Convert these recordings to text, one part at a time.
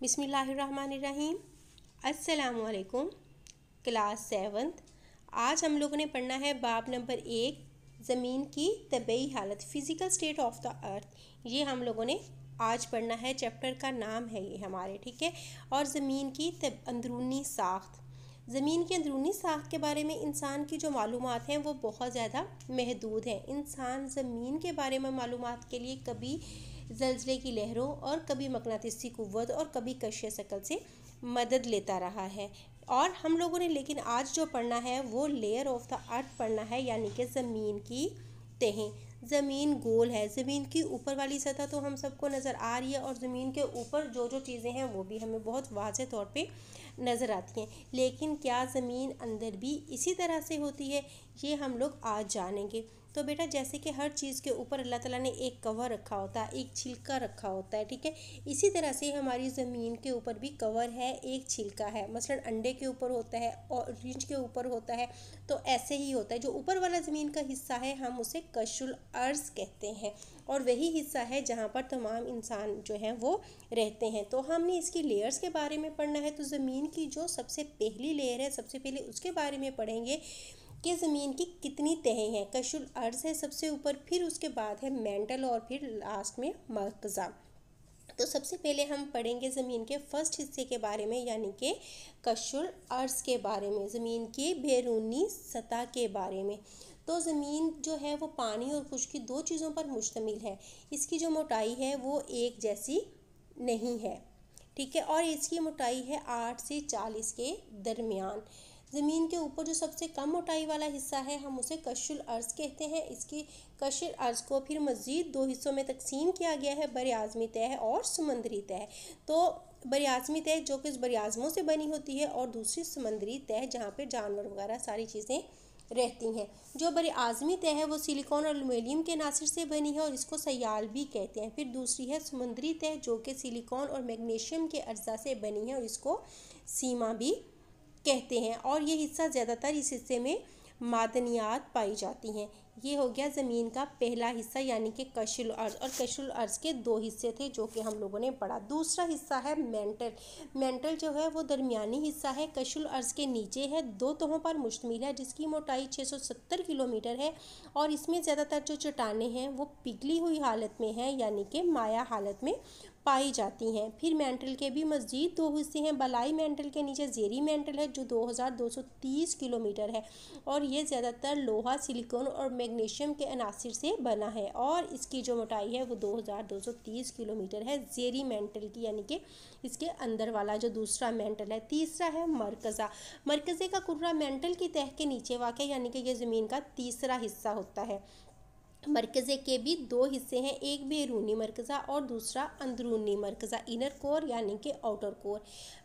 बिस्मिल्लाहिर्रहमानिर्रहीम। अस्सलामुअलैकुम। Class 7th। आज हम लोगों ने पढ़ना है बाब नंबर 1, ज़मीन की तबई हालत, physical state of the earth. ये हम लोगों ने आज पढ़ना है। चैप्टर का नाम है ये हमारे, ठीक है। और ज़मीन की अंदरूनी साख्त, ज़मीन की अंदरूनी साख्त के बारे में इंसान की जो मालूमात हैं वो बहुत ज़्यादा महदूद हैं। इंसान ज़मीन के बारे में मालूमात के लिए कभी ज़लज़ले की लहरों और कभी मकनातीसी क़ुव्वत और कभी कश्श शकल से मदद लेता रहा है। और हम लोगों ने लेकिन आज जो पढ़ना है वो लेयर ऑफ द अर्थ पढ़ना है, यानी कि ज़मीन की तहें। ज़मीन गोल है, ज़मीन की ऊपर वाली सतह तो हम सबको नज़र आ रही है और ज़मीन के ऊपर जो जो चीज़ें हैं वो भी हमें बहुत वाज़ेह तौर पे नज़र आती हैं। लेकिन क्या ज़मीन अंदर भी इसी तरह से होती है, ये हम लोग आज जानेंगे। तो बेटा, जैसे कि हर चीज़ के ऊपर अल्लाह ताला ने एक कवर रखा होता है, एक छिलका रखा होता है, ठीक है। इसी तरह से हमारी ज़मीन के ऊपर भी कवर है, एक छिलका है। मसलन अंडे के ऊपर होता है, ऑरेंज के ऊपर होता है, तो ऐसे ही होता है। जो ऊपर वाला ज़मीन का हिस्सा है हम उसे कशुल अर्ज़ कहते हैं, और वही हिस्सा है जहाँ पर तमाम इंसान जो हैं वो रहते हैं। तो हमने इसकी लेयर्स के बारे में पढ़ना है। तो ज़मीन की जो सबसे पहली लेयर है, सबसे पहले उसके बारे में पढ़ेंगे कि ज़मीन की कितनी तहें हैं। कशुल अर्ज़ है सबसे ऊपर, फिर उसके बाद है मेंटल और फिर लास्ट में मरकज़ा। तो सबसे पहले हम पढ़ेंगे ज़मीन के फर्स्ट हिस्से के बारे में, यानी कि कशुल अर्ज़ के बारे में, ज़मीन की बैरूनी सतह के बारे में। तो ज़मीन जो है वो पानी और खुश्की दो चीज़ों पर मुश्तमिल है। इसकी जो मोटाई है वो एक जैसी नहीं है, ठीक है। और इसकी मोटाई है 8 से 40 के दरमियान। ज़मीन के ऊपर जो सबसे कम मोटाई वाला हिस्सा है हम उसे कशुल अर्ज़ कहते हैं। इसकी कशुल अर्ज़ को फिर मज़ीद दो हिस्सों में तकसीम किया गया है, बरआज़मी तह और समंदरी तह। तो बरआज़मी तह जो कि बरआज़मों से बनी होती है, और दूसरी समंदरी तह जहाँ पे जानवर वगैरह सारी चीज़ें रहती हैं। जो बरआज़मी तह है वो सिलिकॉन और एल्युमिनियम के अनासर से बनी है और इसको सयाल भी कहते हैं। फिर दूसरी है समुद्री तह जो कि सिलिकॉन और मैग्नीशियम के अज्जा से बनी है और इसको सीमा भी कहते हैं। और ये हिस्सा ज़्यादातर इस हिस्से में मादनियात पाई जाती हैं। ये हो गया ज़मीन का पहला हिस्सा, यानी कि कशुल अर्ज़। और कशुल अर्ज़ के दो हिस्से थे जो कि हम लोगों ने पढ़ा। दूसरा हिस्सा है मेंटल। मेंटल जो है वो दरमियानी हिस्सा है, कशुल अर्ज़ के नीचे है, दो तहों पर मुश्तमिल है, जिसकी मोटाई 670 किलोमीटर है। और इसमें ज़्यादातर जो चट्टानें हैं वो पिघली हुई हालत में हैं, यानी कि माया हालत में पाई जाती हैं। फिर मेंटल के भी मज़ीद दो हिस्से हैं। बलाई मेंटल के नीचे ज़ेरी मेंटल है जो 2230 किलोमीटर है, और ये ज़्यादातर लोहा, सिलिकॉन और मैग्नीशियम के अनासर से बना है, और इसकी जो मोटाई है वो 2230 किलोमीटर है ज़ेरी मेंटल की, यानी कि इसके अंदर वाला जो दूसरा मेंटल है। तीसरा है मरकज़ा। मरकज़े का कुर्रा मेंटल की तह के नीचे वाक़ है, यानी कि ये ज़मीन का तीसरा हिस्सा होता है। मरकज़े के भी दो हिस्से हैं, एक बैरूनी मरकज़ा और दूसरा अंदरूनी मरकज़ा, इनर कोर यानी कि आउटर कोर।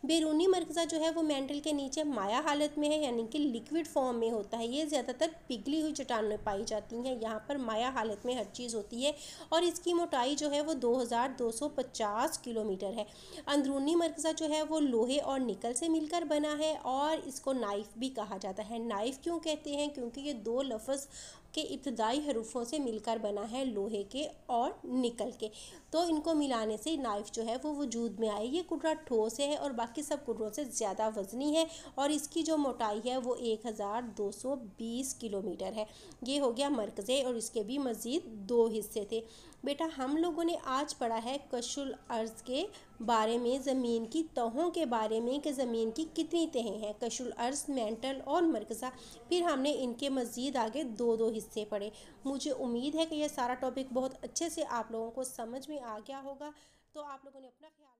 बैरूनी मरकज़ा जो है वो मेंटल के नीचे माया हालत में है, यानी कि लिक्विड फॉर्म में होता है। ये ज़्यादातर पिघली हुई चट्टानें पाई जाती हैं। यहाँ पर माया हालत में हर चीज़ होती है, और इसकी मोटाई जो है वो 2250 किलोमीटर है। अंदरूनी मरकज़ा जो है वो लोहे और निकल से मिलकर बना है, और इसको नाइफ भी कहा जाता है। नाइफ क्यों कहते हैं? क्योंकि ये दो लफ्ज़ के इब्तदाई हरूफों से मिलकर बना है, लोहे के और निकल के। तो इनको मिलाने से नाइफ जो है वो वजूद में आए। ये कुर्रा ठोस है और बाकी सब कुर्रों से ज़्यादा वज़नी है, और इसकी जो मोटाई है वो 1220 किलोमीटर है। ये हो गया मरकज़े, और इसके भी मज़ीद दो हिस्से थे। बेटा, हम लोगों ने आज पढ़ा है कशुल अर्ज़ के बारे में, ज़मीन की तहों के बारे में कि ज़मीन की कितनी तहें हैं, कशुल अर्ज़, मेंटल और मरकज़ा। फिर हमने इनके मज़ीद आगे दो दो हिस्से पढ़े। मुझे उम्मीद है कि यह सारा टॉपिक बहुत अच्छे से आप लोगों को समझ में आ गया होगा। तो आप लोगों ने अपना ख्याल